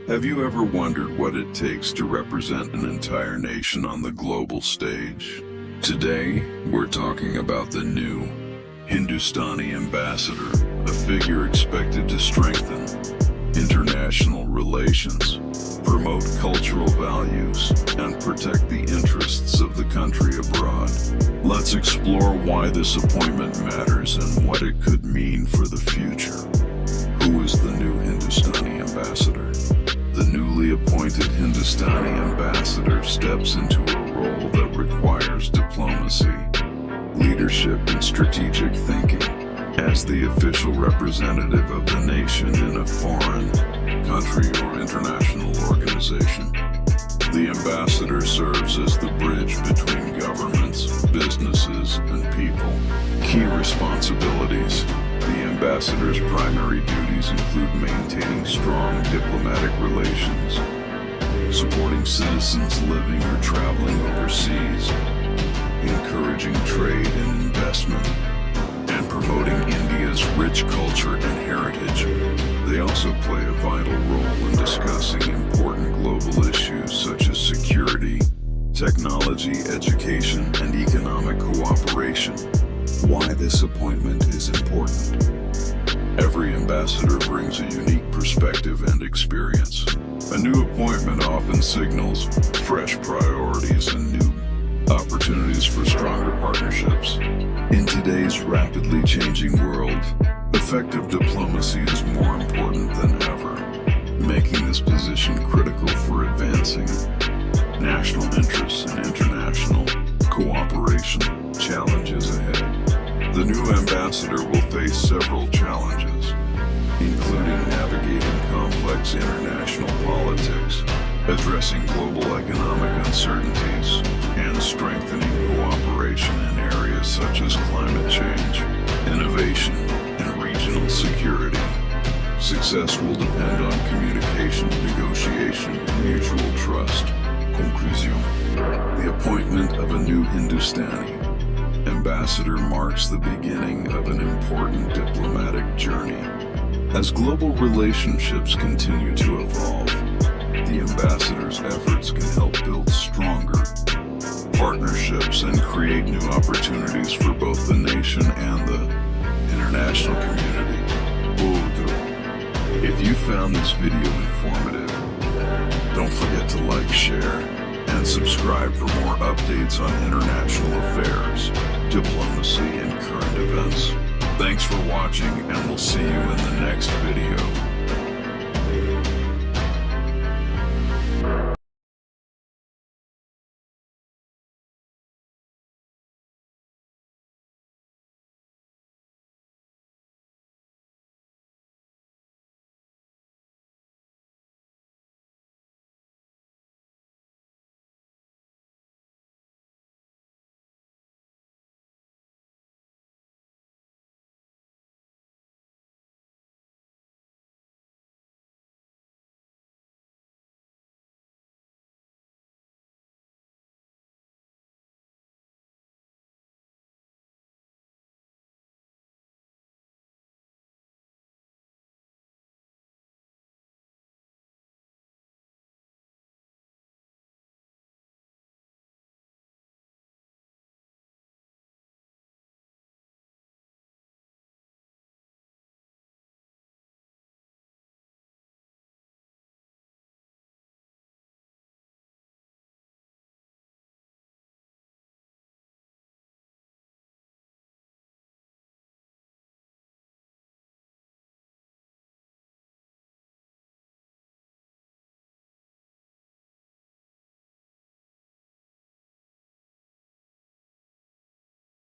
Have you ever wondered what it takes to represent an entire nation on the global stage? Today, we're talking about the new Hindustani ambassador, a figure expected to strengthen international relations, promote cultural values, and protect the interests of the country abroad. Let's explore why this appointment matters and what it could mean for the future. Who is the new Hindustani ambassador? The newly appointed Hindustani ambassador steps into a role that requires diplomacy, leadership, and strategic thinking. As the official representative of the nation in a foreign country or international organization, the ambassador serves as the bridge between governments, businesses, and people. Key responsibilities. The ambassador's primary duties include maintaining strong diplomatic relations, supporting citizens living or traveling overseas, encouraging trade and investment, and promoting India's rich culture and heritage. They also play a vital role in discussing important global issues such as security, technology, education, and economic cooperation. Why this appointment is important. Every ambassador brings a unique perspective and experience. A new appointment often signals fresh priorities and new opportunities for stronger partnerships. In today's rapidly changing world, effective diplomacy is more important than ever, making this position critical for advancing national interests and international cooperation. Challenges ahead. The new ambassador will face several challenges, including navigating complex international politics, addressing global economic uncertainties, and strengthening cooperation in areas such as climate change, innovation, and regional security. Success will depend on communication, negotiation, and mutual trust. Conclusion. The appointment of a new Hindustani ambassador marks the beginning of an important diplomatic journey. As global relationships continue to evolve, the ambassador's efforts can help build stronger partnerships and create new opportunities for both the nation and the international community. If you found this video informative, don't forget to like, share, and subscribe for more updates on international affairs, diplomacy, and current events. Thanks for watching, and we'll see you in the next video.